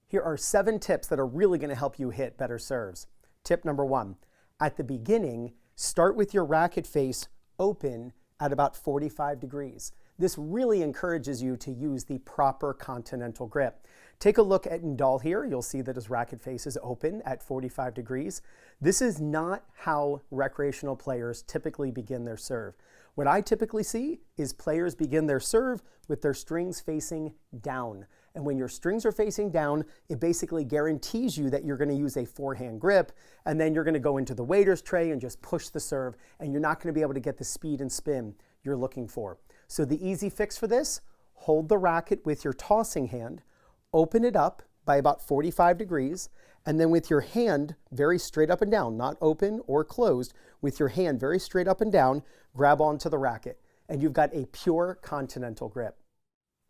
Here are 7 tips that are really going to help you hit better serves. Tip number 1, at the beginning, start with your racket face open at about 45 degrees. This really encourages you to use the proper continental grip. Take a look at Nadal here. You'll see that his racket face is open at 45 degrees. This is not how recreational players typically begin their serve. What I typically see is players begin their serve with their strings facing down. And when your strings are facing down, it basically guarantees you that you're going to use a forehand grip, and then you're going to go into the waiter's tray and just push the serve, and you're not going to be able to get the speed and spin you're looking for. So the easy fix for this, hold the racket with your tossing hand, open it up by about 45 degrees, and then with your hand very straight up and down, not open or closed, with your hand very straight up and down, grab onto the racket, and you've got a pure continental grip.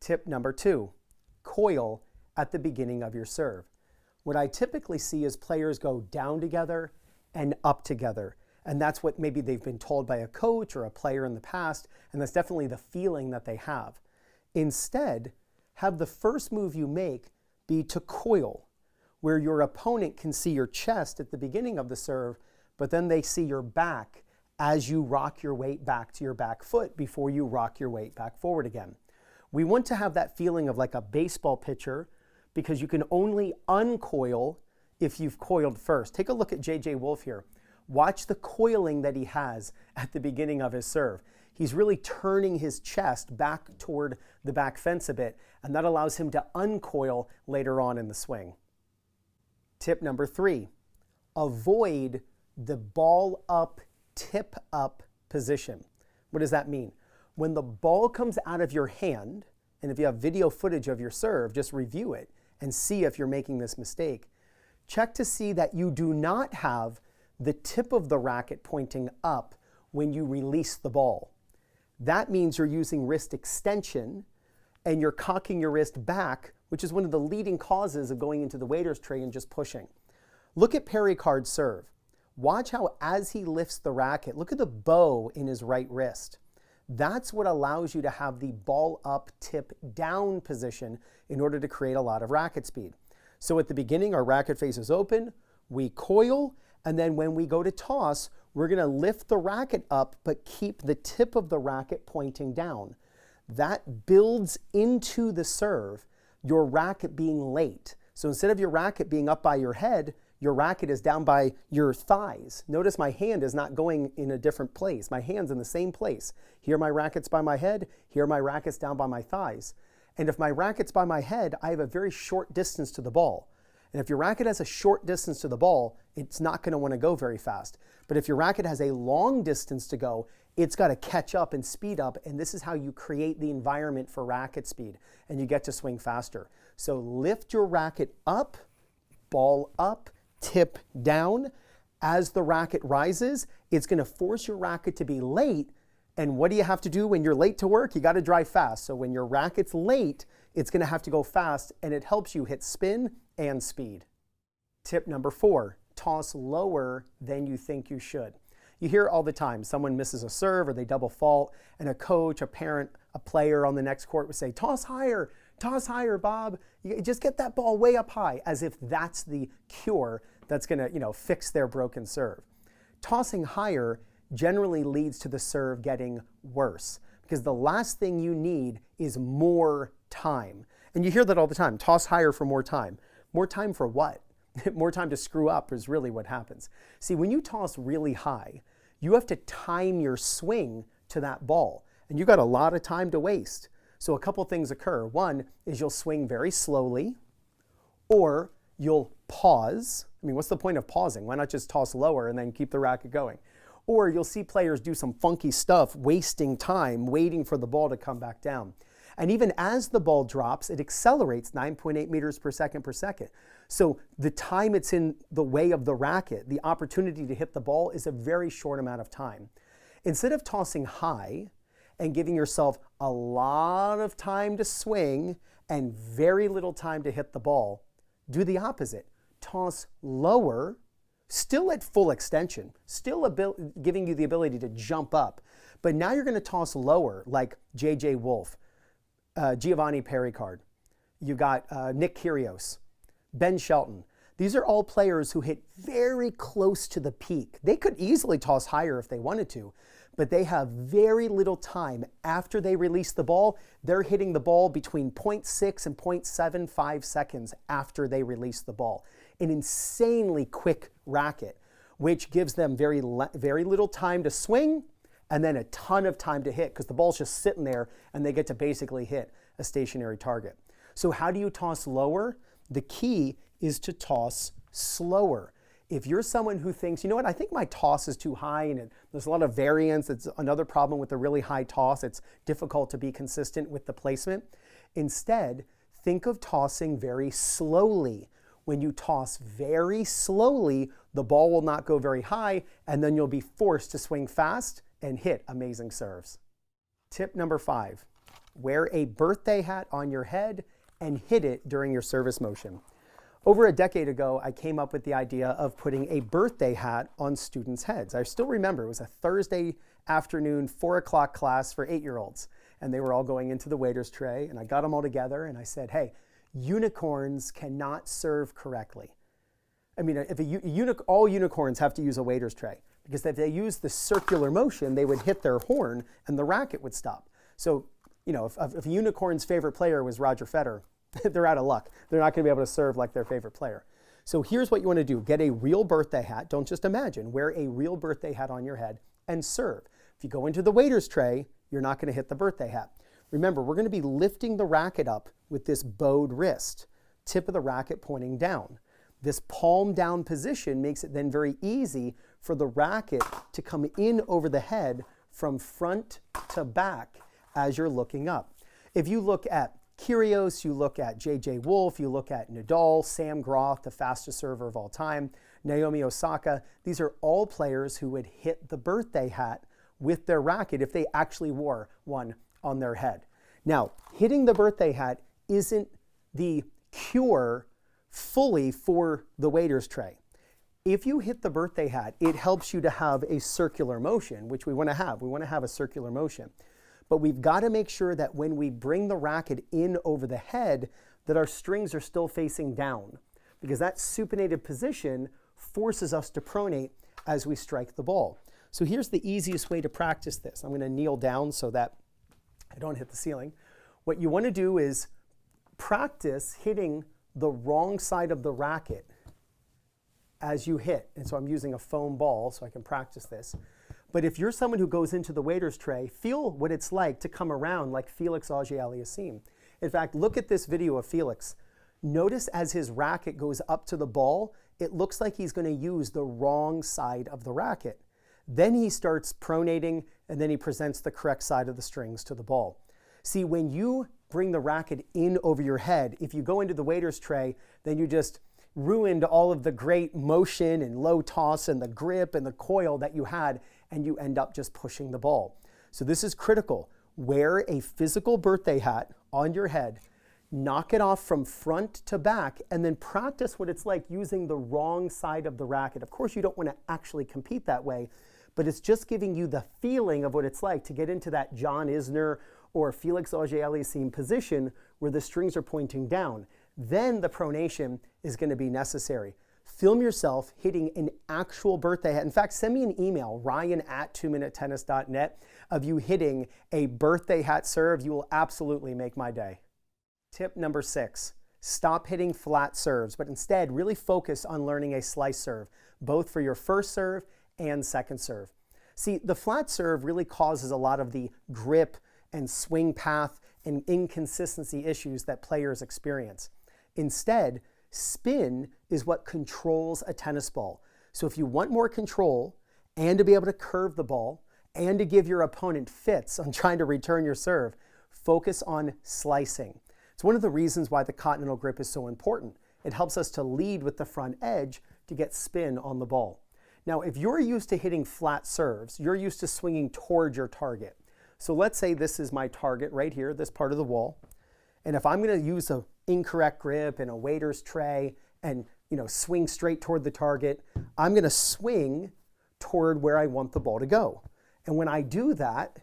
Tip number 2, coil at the beginning of your serve. What I typically see is players go down together and up together. And that's what maybe they've been told by a coach or a player in the past, and that's definitely the feeling that they have. Instead, have the first move you make be to coil, where your opponent can see your chest at the beginning of the serve, but then they see your back as you rock your weight back to your back foot before you rock your weight back forward again. We want to have that feeling of like a baseball pitcher because you can only uncoil if you've coiled first. Take a look at J.J. Wolf here. Watch the coiling that he has at the beginning of his serve. He's really turning his chest back toward the back fence a bit, and that allows him to uncoil later on in the swing. Tip number 3, avoid the ball up, tip up position. What does that mean? When the ball comes out of your hand, and if you have video footage of your serve, just review it and see if you're making this mistake. Check to see that you do not have the tip of the racket pointing up when you release the ball. That means you're using wrist extension and you're cocking your wrist back, which is one of the leading causes of going into the waiter's tray and just pushing. Look at PlayYourCourt's serve. Watch how as he lifts the racket, look at the bow in his right wrist. That's what allows you to have the ball up, tip down position in order to create a lot of racket speed. So at the beginning, our racket face is open, we coil, and then when we go to toss, we're going to lift the racket up, but keep the tip of the racket pointing down. That builds into the serve your racket being late. So instead of your racket being up by your head, your racket is down by your thighs. Notice my hand is not going in a different place. My hand's in the same place. Here my racket's by my head, here my racket's down by my thighs. And if my racket's by my head, I have a very short distance to the ball. And if your racket has a short distance to the ball, it's not going to want to go very fast. But if your racket has a long distance to go, it's got to catch up and speed up, and this is how you create the environment for racket speed, and you get to swing faster. So lift your racket up, ball up, tip down. As the racket rises, it's going to force your racket to be late, and what do you have to do when you're late to work? You got to drive fast. So when your racket's late, it's going to have to go fast, and it helps you hit spin and speed. Tip number 4, toss lower than you think you should. You hear all the time, someone misses a serve or they double fault, and a coach, a parent, a player on the next court would say, toss higher, Bob. You just get that ball way up high, as if that's the cure that's going to, fix their broken serve. Tossing higher generally leads to the serve getting worse, because the last thing you need is more time. And you hear that all the time, toss higher for more time. More time for what? More time to screw up is really what happens. See, when you toss really high, you have to time your swing to that ball, and you've got a lot of time to waste. So a couple things occur. One is you'll swing very slowly, or you'll pause. I mean, what's the point of pausing? Why not just toss lower and then keep the racket going? Or you'll see players do some funky stuff, wasting time, waiting for the ball to come back down. And even as the ball drops, it accelerates 9.8 meters per second. So the time it's in the way of the racket, the opportunity to hit the ball is a very short amount of time. Instead of tossing high and giving yourself a lot of time to swing and very little time to hit the ball, do the opposite. Toss lower, still at full extension, still giving you the ability to jump up. But now you're going to toss lower, like J.J. Wolf, Giovanni Pericard. You got Nick Kyrgios. Ben Shelton. These are all players who hit very close to the peak. They could easily toss higher if they wanted to, but they have very little time after they release the ball. They're hitting the ball between 0.6 and 0.75 seconds after they release the ball. An insanely quick racket, which gives them very little time to swing and then a ton of time to hit because the ball's just sitting there and they get to basically hit a stationary target. So how do you toss lower? The key is to toss slower. If you're someone who thinks, you know what, I think my toss is too high and there's a lot of variance, it's another problem with the really high toss, it's difficult to be consistent with the placement. Instead, think of tossing very slowly. When you toss very slowly, the ball will not go very high and then you'll be forced to swing fast and hit amazing serves. Tip number 5, wear a birthday hat on your head and hit it during your service motion. Over a decade ago, I came up with the idea of putting a birthday hat on students' heads. I still remember it was a Thursday afternoon, 4 o'clock class for 8-year-olds. And they were all going into the waiter's tray, and I got them all together, and I said, hey, unicorns cannot serve correctly. I mean, if all unicorns have to use a waiter's tray, because if they use the circular motion, they would hit their horn, and the racket would stop. So, you know, if a unicorn's favorite player was Roger Federer, they're out of luck. They're not going to be able to serve like their favorite player. So here's what you want to do. Get a real birthday hat. Don't just imagine. Wear a real birthday hat on your head and serve. If you go into the waiter's tray, you're not going to hit the birthday hat. Remember, we're going to be lifting the racket up with this bowed wrist, tip of the racket pointing down. This palm down position makes it then very easy for the racket to come in over the head from front to back as you're looking up. If you look at Kyrgios, you look at J.J. Wolf, you look at Nadal, Sam Groth, the fastest server of all time, Naomi Osaka. These are all players who would hit the birthday hat with their racket if they actually wore one on their head. Now, hitting the birthday hat isn't the cure fully for the waiter's tray. If you hit the birthday hat, it helps you to have a circular motion, which we want to have. We want to have a circular motion. But we've got to make sure that when we bring the racket in over the head, that our strings are still facing down, because that supinated position forces us to pronate as we strike the ball. So here's the easiest way to practice this. I'm going to kneel down so that I don't hit the ceiling. What you want to do is practice hitting the wrong side of the racket as you hit. And so I'm using a foam ball so I can practice this. But if you're someone who goes into the waiter's tray, feel what it's like to come around like Felix Auger-Aliassime. In fact, look at this video of Felix. Notice as his racket goes up to the ball, it looks like he's going to use the wrong side of the racket. Then he starts pronating, and then he presents the correct side of the strings to the ball. See, when you bring the racket in over your head, if you go into the waiter's tray, then you just ruined all of the great motion and low toss and the grip and the coil that you had, and you end up just pushing the ball. So this is critical. Wear a physical birthday hat on your head, knock it off from front to back, and then practice what it's like using the wrong side of the racket. Of course, you don't want to actually compete that way, but it's just giving you the feeling of what it's like to get into that John Isner or Felix Auger-Aliassime position where the strings are pointing down. Then the pronation is going to be necessary. Film yourself hitting an actual birthday hat. In fact, send me an email, ryan@2minutetennis.net, of you hitting a birthday hat serve. You will absolutely make my day. Tip number 6, stop hitting flat serves, but instead really focus on learning a slice serve, both for your first serve and second serve. See, the flat serve really causes a lot of the grip and swing path and inconsistency issues that players experience. Instead, spin is what controls a tennis ball. So if you want more control and to be able to curve the ball and to give your opponent fits on trying to return your serve, focus on slicing. It's one of the reasons why the continental grip is so important. It helps us to lead with the front edge to get spin on the ball. Now, if you're used to hitting flat serves, you're used to swinging towards your target. So let's say this is my target right here, this part of the wall. And if I'm going to use an incorrect grip and a waiter's tray and swing straight toward the target, I'm going to swing toward where I want the ball to go. And when I do that,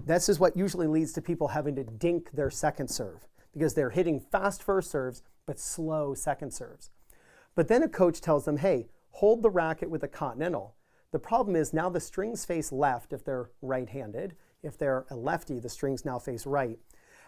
this is what usually leads to people having to dink their second serve because they're hitting fast first serves but slow second serves. But then a coach tells them, hey, hold the racket with a continental. The problem is now the strings face left if they're right-handed. If they're a lefty, the strings now face right.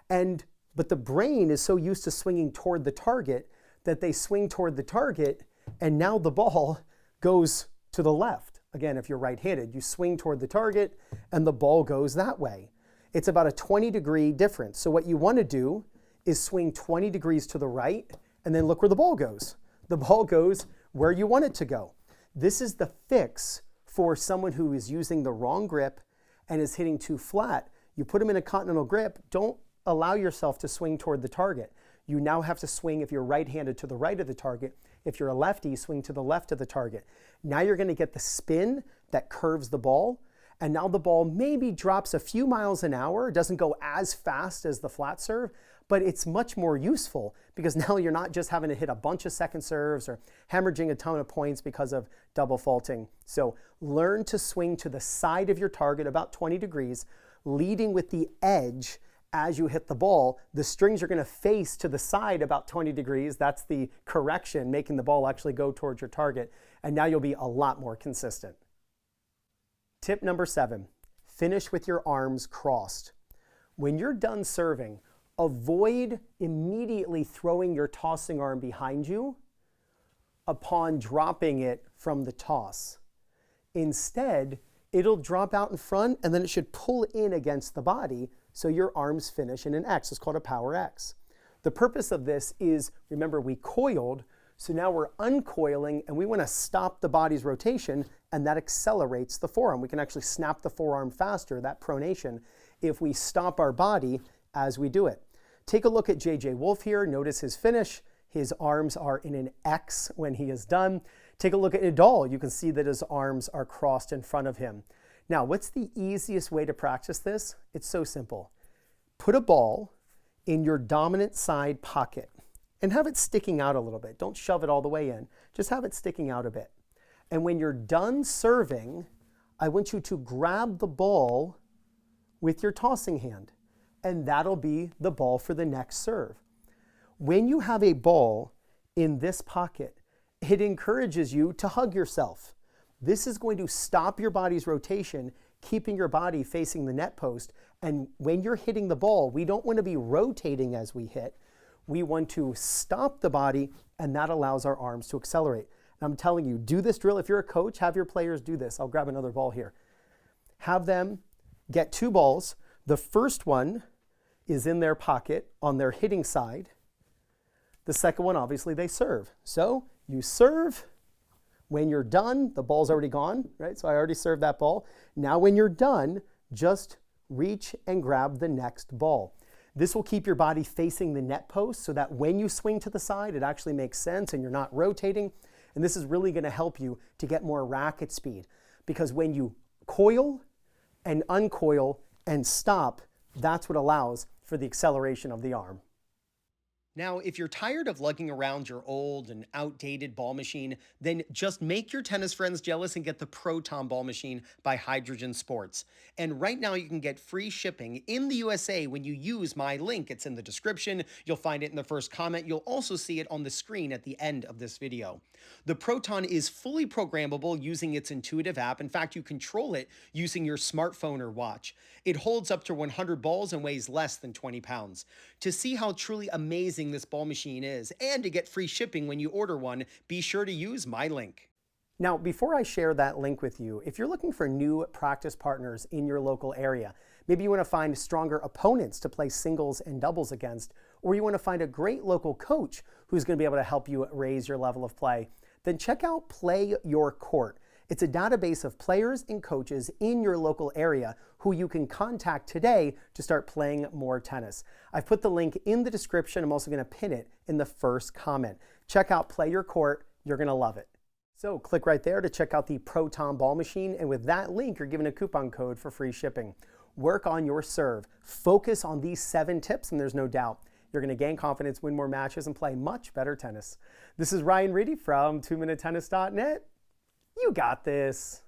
But the brain is so used to swinging toward the target that they swing toward the target, and now the ball goes to the left. Again, if you're right-handed, you swing toward the target, and the ball goes that way. It's about a 20-degree difference. So what you want to do is swing 20 degrees to the right, and then look where the ball goes. The ball goes where you want it to go. This is the fix for someone who is using the wrong grip and is hitting too flat. You put them in a continental grip, don't allow yourself to swing toward the target. You now have to swing, if you're right-handed, to the right of the target. If you're a lefty, swing to the left of the target. Now you're going to get the spin that curves the ball, and now the ball maybe drops a few miles an hour. It doesn't go as fast as the flat serve, but it's much more useful because now you're not just having to hit a bunch of second serves or hemorrhaging a ton of points because of double faulting. So learn to swing to the side of your target about 20 degrees, leading with the edge. As you hit the ball, the strings are going to face to the side about 20 degrees. That's the correction, making the ball actually go towards your target. And now you'll be a lot more consistent. Tip number 7, finish with your arms crossed. When you're done serving, avoid immediately throwing your tossing arm behind you upon dropping it from the toss. Instead, it'll drop out in front and then it should pull in against the body so your arms finish in an X. It's called a power X. The purpose of this is, remember, we coiled, so now we're uncoiling and we want to stop the body's rotation, and that accelerates the forearm. We can actually snap the forearm faster, that pronation, if we stop our body as we do it. Take a look at J.J. Wolf here. Notice his finish. His arms are in an X when he is done. Take a look at Nadal. You can see that his arms are crossed in front of him. Now, what's the easiest way to practice this? It's so simple. Put a ball in your dominant side pocket and have it sticking out a little bit. Don't shove it all the way in. Just have it sticking out a bit. And when you're done serving, I want you to grab the ball with your tossing hand, and that'll be the ball for the next serve. When you have a ball in this pocket, it encourages you to hug yourself. This is going to stop your body's rotation, keeping your body facing the net post. And when you're hitting the ball, we don't want to be rotating as we hit. We want to stop the body, and that allows our arms to accelerate. And I'm telling you, do this drill. If you're a coach, have your players do this. I'll grab another ball here. Have them get 2 balls. The first one is in their pocket on their hitting side. The second one, obviously, they serve. So you serve. When you're done, the ball's already gone, right? So I already served that ball. Now when you're done, just reach and grab the next ball. This will keep your body facing the net post so that when you swing to the side, it actually makes sense and you're not rotating. And this is really going to help you to get more racket speed, because when you coil and uncoil and stop, that's what allows for the acceleration of the arm. Now, if you're tired of lugging around your old and outdated ball machine, then just make your tennis friends jealous and get the Proton Ball Machine by Hydrogen Sports. And right now you can get free shipping in the USA when you use my link. It's in the description. You'll find it in the first comment. You'll also see it on the screen at the end of this video. The Proton is fully programmable using its intuitive app. In fact, you control it using your smartphone or watch. It holds up to 100 balls and weighs less than 20 pounds. To see how truly amazing this ball machine is, and to get free shipping when you order one, be sure to use my link. Now, before I share that link with you, if you're looking for new practice partners in your local area, maybe you want to find stronger opponents to play singles and doubles against, or you want to find a great local coach who's going to be able to help you raise your level of play, then check out PlayYourCourt. It's a database of players and coaches in your local area who you can contact today to start playing more tennis. I've put the link in the description. I'm also going to pin it in the first comment. Check out PlayYourCourt. You're going to love it. So click right there to check out the Proton Ball Machine, and with that link, you're given a coupon code for free shipping. Work on your serve. Focus on these 7 tips, and there's no doubt you're going to gain confidence, win more matches, and play much better tennis. This is Ryan Reedy from 2minutetennis.net. You got this.